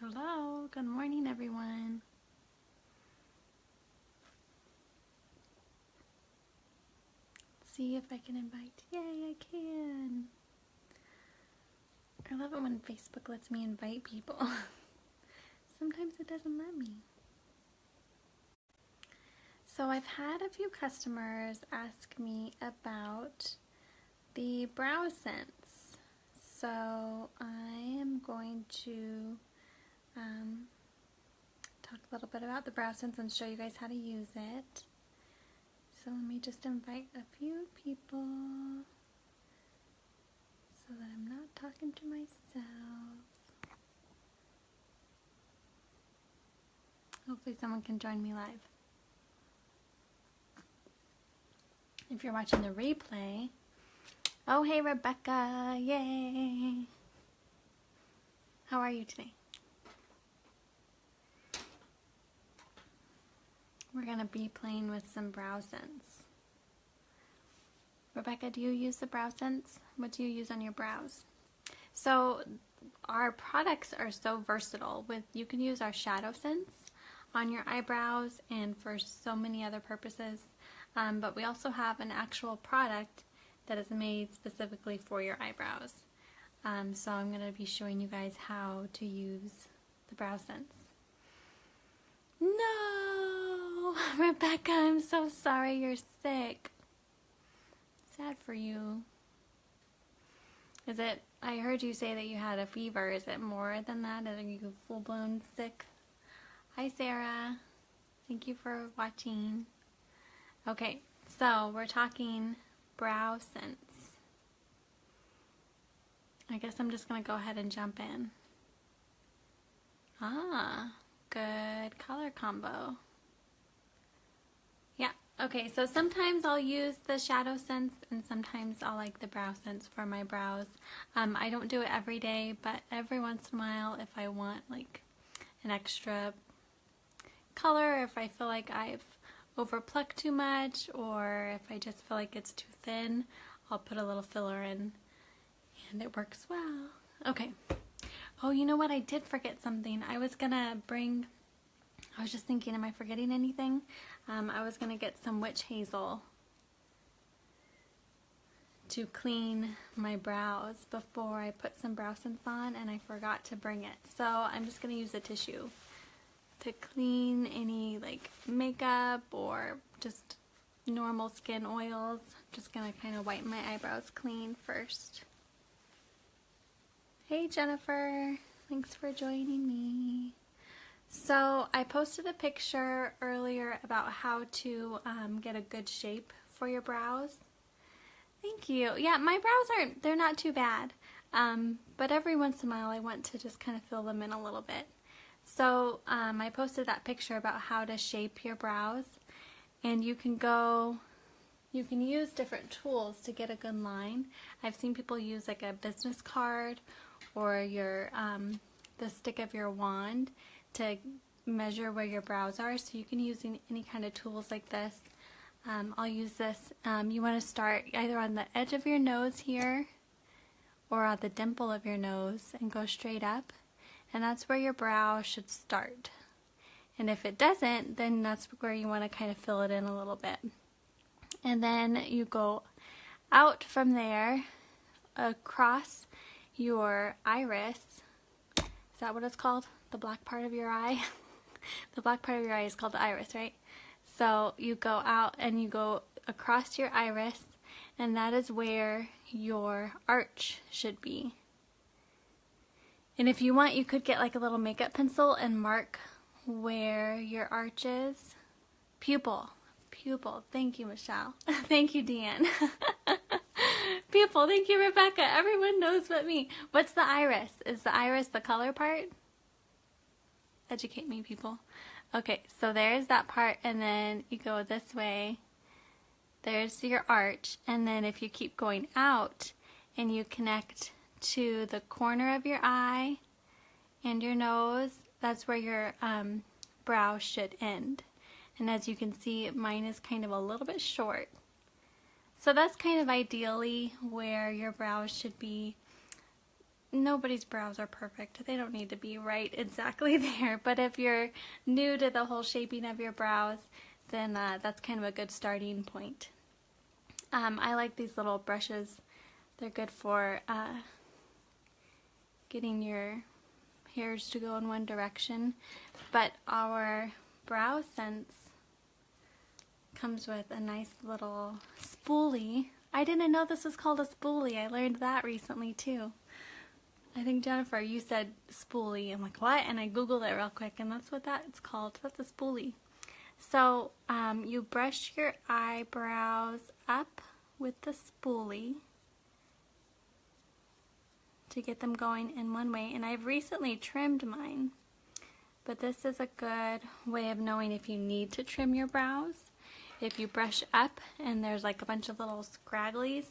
Hello, good morning everyone. Let's see if I can invite. Yay, I can. I love it when Facebook lets me invite people. Sometimes it doesn't let me. So I've had a few customers ask me about the brow scents. So I am going to talk a little bit about the brow scents and show you guys how to use it. So let me just invite a few people so that I'm not talking to myself. Hopefully someone can join me live. If you're watching the replay, oh hey Rebecca, yay! How are you today? We're gonna be playing with some brow scents. Rebecca, do you use the brow scents? What do you use on your brows? So our products are so versatile. You can use our shadow scents on your eyebrows and for so many other purposes. But we also have an actual product that is made specifically for your eyebrows. So I'm going to be showing you guys how to use the brow scents. No! Rebecca, I'm so sorry you're sick. Sad for you. I heard you say that you had a fever. Is it more than that? Are you full-blown sick? Hi, Sarah. Thank you for watching. Okay, so we're talking brow scents. I guess I'm just going to go ahead and jump in. Good color combo. Yeah, okay, so sometimes I'll use the shadow scents and sometimes I'll like the brow scents for my brows. I don't do it every day, but every once in a while if I want like an extra color, if I feel like I've overplucked too much, or if I just feel like it's too thin, I'll put a little filler in and it works well. Okay. Oh, you know what? I did forget something. I was just thinking, am I forgetting anything? I was gonna get some witch hazel to clean my brows before I put some brow scents on, and I forgot to bring it. So I'm just gonna use a tissue to clean any like makeup or just normal skin oils. I'm just gonna kind of wipe my eyebrows clean first. Hey Jennifer, thanks for joining me. So I posted a picture earlier about how to get a good shape for your brows. Thank you. Yeah, my brows they're not too bad, but every once in a while I want to just kind of fill them in a little bit. So I posted that picture about how to shape your brows, and you can use different tools to get a good line. I've seen people use like a business card or the stick of your wand to measure where your brows are, so you can use any kind of tools like this. I'll use this. You want to start either on the edge of your nose here or on the dimple of your nose and go straight up, and that's where your brow should start. And if it doesn't, then that's where you want to kind of fill it in a little bit. And then you go out from there across your iris. Is that what it's called? The black part of your eye? The black part of your eye is called the iris, right? So you go out and you go across your iris, and that is where your arch should be. And if you want, you could get like a little makeup pencil and mark where your arch is. Pupil. Thank you, Michelle. Thank you, Deanne. Pupil. Thank you, Rebecca. Everyone knows but me. What's the iris? Is the iris the color part? Educate me, people. Okay, so there's that part, and then you go this way. There's your arch, and then if you keep going out and you connect to the corner of your eye and your nose, that's where your brow should end. And as you can see, mine is kind of a little bit short. So that's kind of ideally where your brows should be nobody's brows are perfect. They don't need to be right exactly there. But if you're new to the whole shaping of your brows, then that's kind of a good starting point. I like these little brushes. They're good for getting your hairs to go in one direction. But our Brow Sense comes with a nice little spoolie. I didn't know this was called a spoolie. I learned that recently too. I think, Jennifer, you said spoolie. I'm like, what? And I Googled it real quick, and that's what it's called. That's a spoolie. So you brush your eyebrows up with the spoolie to get them going in one way. And I've recently trimmed mine, but this is a good way of knowing if you need to trim your brows. If you brush up and there's like a bunch of little scragglies,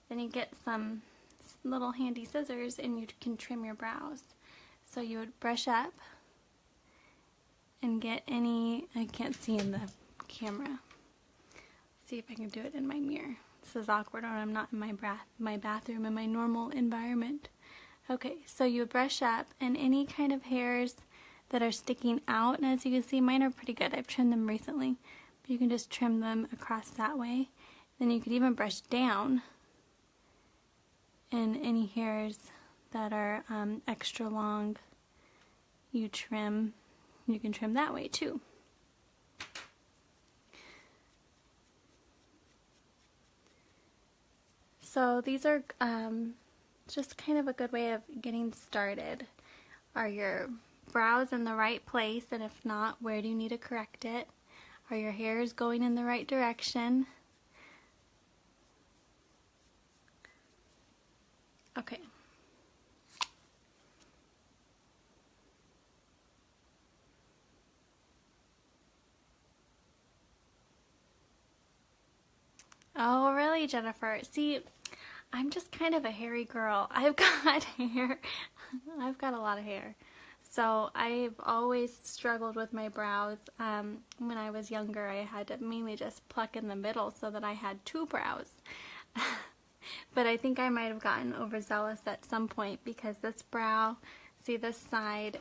then you get some little handy scissors and you can trim your brows. So you would brush up and get any, I can't see in the camera. See if I can do it in my mirror. This is awkward when I'm not in my bathroom in my normal environment. Okay, so you brush up and any kind of hairs that are sticking out, and as you can see, mine are pretty good. I've trimmed them recently. But you can just trim them across that way. Then you could even brush down, and any hairs that are extra long, you can trim that way too. So these are just kind of a good way of getting started. Are your brows in the right place? And if not, where do you need to correct it? Are your hairs going in the right direction? Okay. Oh, really, Jennifer? See, I'm just kind of a hairy girl. I've got hair. I've got a lot of hair. So I've always struggled with my brows. When I was younger, I had to mainly just pluck in the middle so that I had two brows. But I think I might have gotten overzealous at some point because this brow, see this side,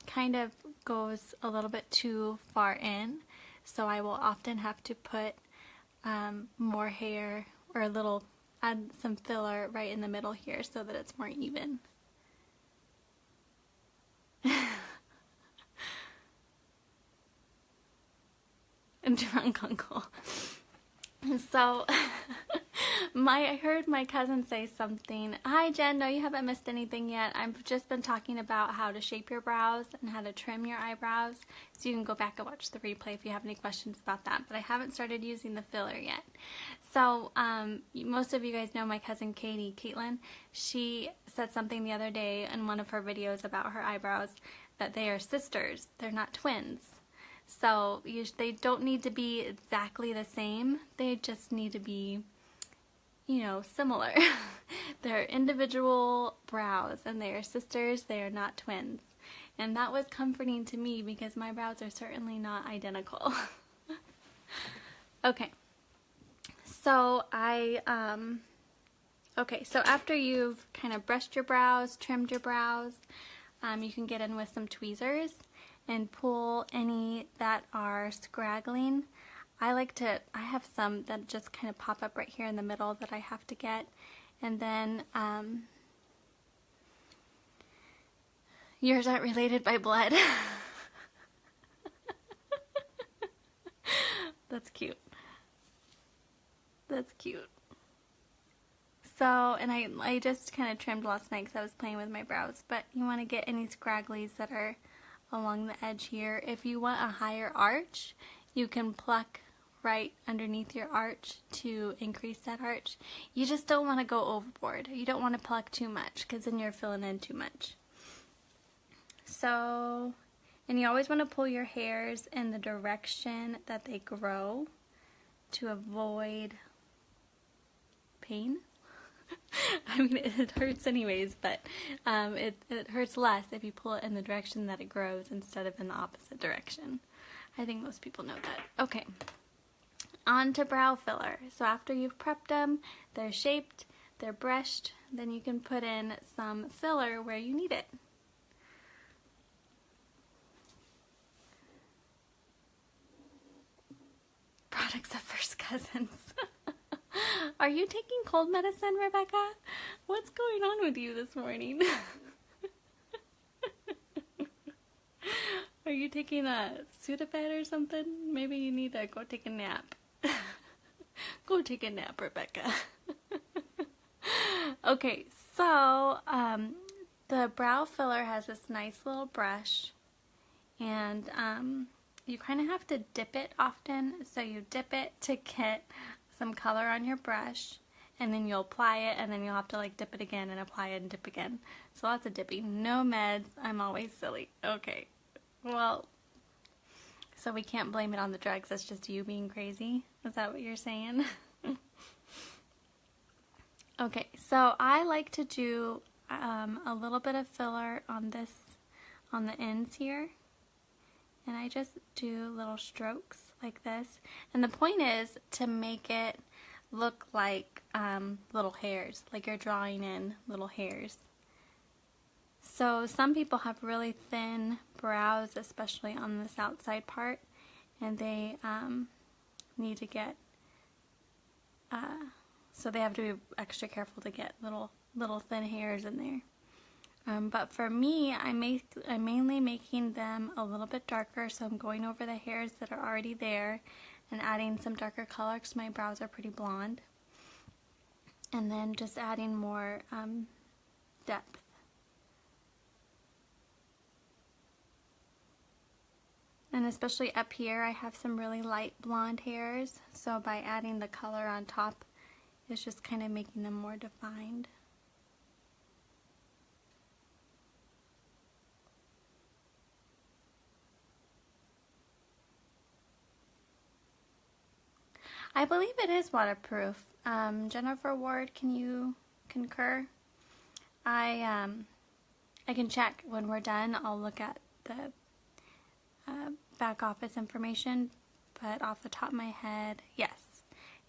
kind of goes a little bit too far in. So I will often have to put more hair or add some filler right in the middle here so that it's more even. Drunk uncle. So I heard my cousin say something. Hi Jen, no, you haven't missed anything yet. I've just been talking about how to shape your brows and how to trim your eyebrows. So you can go back and watch the replay if you have any questions about that. But I haven't started using the filler yet. So most of you guys know my cousin Caitlin. She said something the other day in one of her videos about her eyebrows that they are sisters. They're not twins. So they don't need to be exactly the same. They just need to be, you know, similar. They're individual brows and they are sisters. They are not twins. And that was comforting to me because my brows are certainly not identical. Okay. So so after you've kind of brushed your brows, trimmed your brows, you can get in with some tweezers and pull any that are scraggling. I have some that just kind of pop up right here in the middle that I have to get. And then, yours aren't related by blood. That's cute. That's cute. So, and I just kind of trimmed last night because I was playing with my brows, but you want to get any scragglies that are along the edge here. If you want a higher arch, you can pluck right underneath your arch to increase that arch. You just don't want to go overboard. You don't want to pluck too much because then you're filling in too much. So, and you always want to pull your hairs in the direction that they grow to avoid pain. I mean, it hurts anyways, but it hurts less if you pull it in the direction that it grows instead of in the opposite direction. I think most people know that. Okay, on to brow filler. So after you've prepped them, they're shaped, they're brushed, then you can put in some filler where you need it. Products of first cousins. Are you taking cold medicine, Rebecca? What's going on with you this morning? Are you taking a Sudafed or something? Maybe you need to go take a nap. Go take a nap, Rebecca. Okay, so the brow filler has this nice little brush, and you kind of have to dip it often. So you dip it to get some color on your brush, and then you'll apply it, and then you'll have to like dip it again and apply it and dip again. So lots of dipping. No meds. I'm always silly. Okay. Well, so we can't blame it on the drugs. That's just you being crazy. Is that what you're saying? Okay, so I like to do a little bit of filler on the ends here. And I just do little strokes like this. And the point is to make it look like little hairs, like you're drawing in little hairs. So some people have really thin brows, especially on this outside part, and they need to get, so they have to be extra careful to get little thin hairs in there. But for me, I'm mainly making them a little bit darker, so I'm going over the hairs that are already there and adding some darker color because my brows are pretty blonde. And then just adding more depth. And especially up here, I have some really light blonde hairs, so by adding the color on top, it's just kind of making them more defined. I believe it is waterproof. Jennifer Ward, can you concur? I can check when we're done. I'll look at the back office information, but off the top of my head, yes,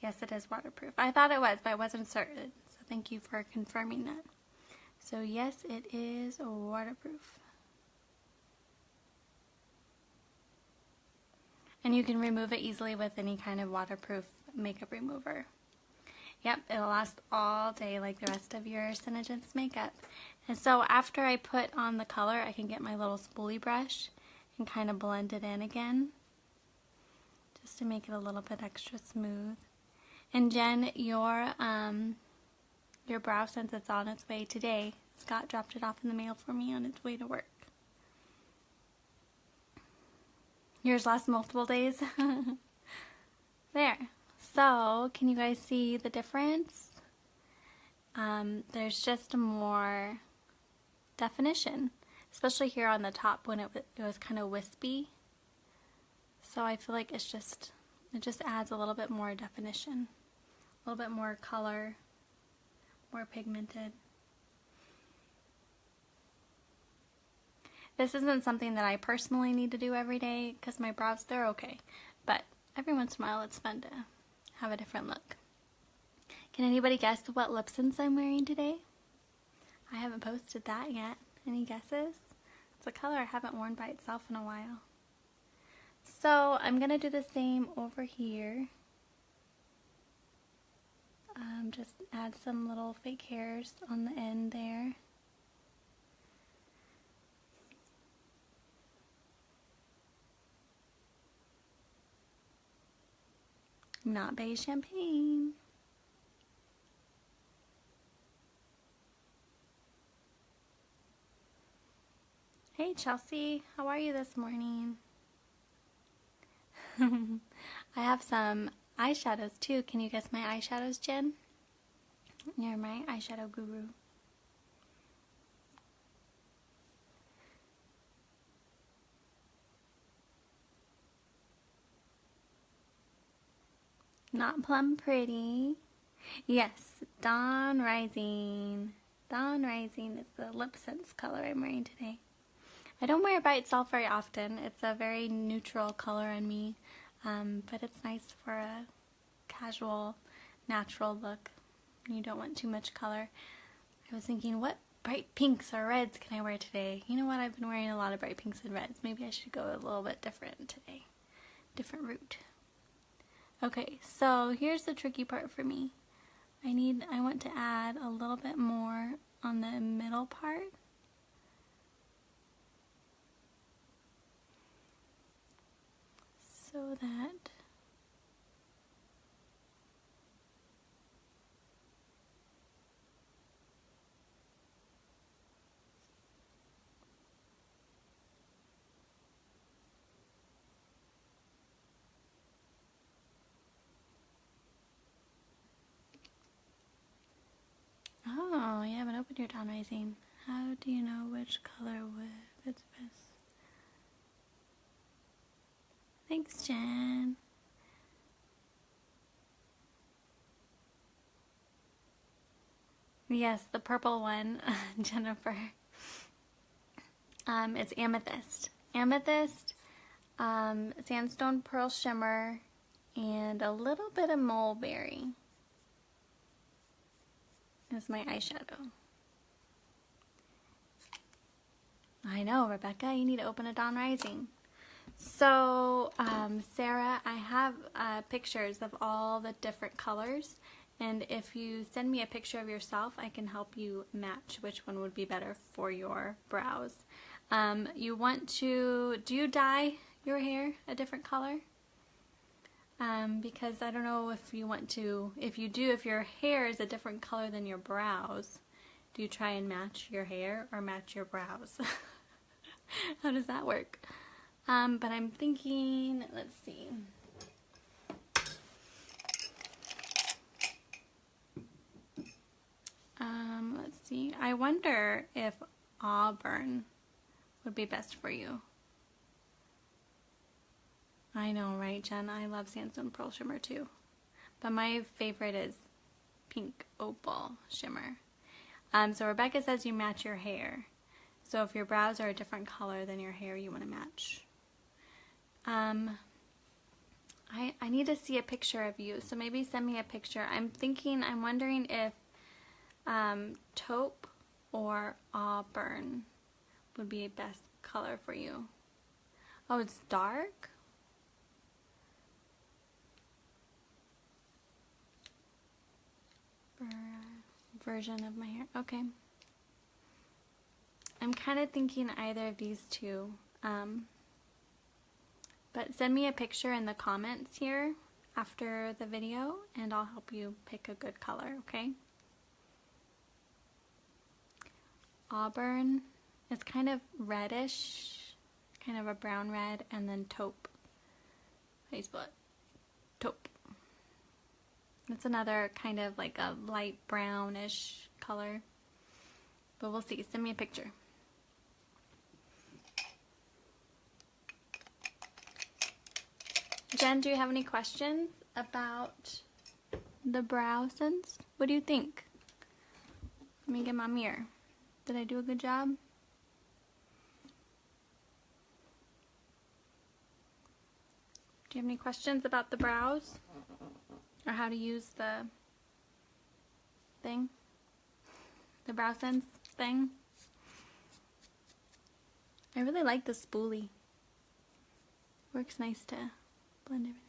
it is waterproof. I thought it was, but I wasn't certain. So thank you for confirming that. So yes, it is waterproof. And you can remove it easily with any kind of waterproof makeup remover. Yep, it'll last all day like the rest of your SeneGence makeup. And so after I put on the color, I can get my little spoolie brush and kind of blend it in again, just to make it a little bit extra smooth. And Jen, your brow, since it's on its way today, Scott dropped it off in the mail for me on its way to work. Yours lasts multiple days. There. So, can you guys see the difference? There's just more definition, especially here on the top when it was kind of wispy. So I feel like it just adds a little bit more definition, a little bit more color, more pigmented. This isn't something that I personally need to do every day because my brows, they're okay. But every once in a while it's fun to have a different look. Can anybody guess what lip sense I'm wearing today? I haven't posted that yet. Any guesses? It's a color I haven't worn by itself in a while. So I'm going to do the same over here. Just add some little fake hairs on the end there. Not beige champagne. Hey Chelsea, how are you this morning? I have some eyeshadows too. Can you guess my eyeshadows, Jen? You're my eyeshadow guru. Not plum pretty. Yes, Dawn Rising. Dawn Rising is the lip sense color I'm wearing today. I don't wear it by itself very often. It's a very neutral color on me, but it's nice for a casual, natural look. You don't want too much color. I was thinking, what bright pinks or reds can I wear today? You know what? I've been wearing a lot of bright pinks and reds. Maybe I should go a little bit different today. Different route. Okay, so here's the tricky part for me. I want to add a little bit more on the middle part. So that oh, you haven't opened your Dawn Rising. How do you know which color fits best? Thanks, Jen. Yes, the purple one, Jennifer. It's amethyst. Amethyst, sandstone pearl shimmer, and a little bit of mulberry is my eyeshadow. I know, Rebecca, you need to open a Dawn Rising. So, Sarah, I have pictures of all the different colors, and if you send me a picture of yourself, I can help you match which one would be better for your brows. You want to, do you dye your hair a different color? Because I don't know if you want to, if you do, if your hair is a different color than your brows, do you try and match your hair or match your brows? How does that work? But I'm thinking, let's see. Let's see. I wonder if auburn would be best for you. I know, right, Jen? I love sandstone pearl shimmer too. But my favorite is pink opal shimmer. So Rebecca says you match your hair. So if your brows are a different color than your hair, you want to match. I need to see a picture of you, so maybe send me a picture. I'm wondering if taupe or auburn would be a best color for you. Oh, it's dark? Version of my hair. Okay. I'm kind of thinking either of these two. But send me a picture in the comments here after the video and I'll help you pick a good color, okay? Auburn is kind of reddish, kind of a brown red, and then taupe. How do you spell it? Taupe. It's another kind of like a light brownish color. But we'll see. Send me a picture. Jen, do you have any questions about the brow sense? What do you think? Let me get my mirror. Did I do a good job? Do you have any questions about the brows? Or how to use the thing? The brow sense thing? I really like the spoolie. Works nice to blend everything.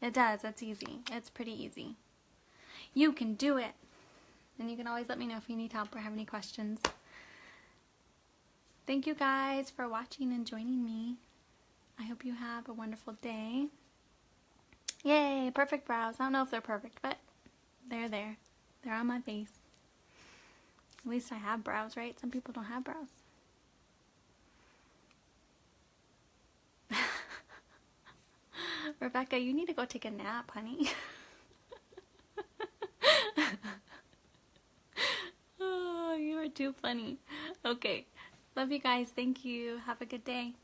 It does, it's easy. It's pretty easy. You can do it! And you can always let me know if you need help or have any questions. Thank you guys for watching and joining me. I hope you have a wonderful day. Yay, perfect brows. I don't know if they're perfect, but they're there. They're on my face. At least I have brows, right? Some people don't have brows. Rebecca, you need to go take a nap, honey. Oh, you are too funny. Okay. Love you guys. Thank you. Have a good day.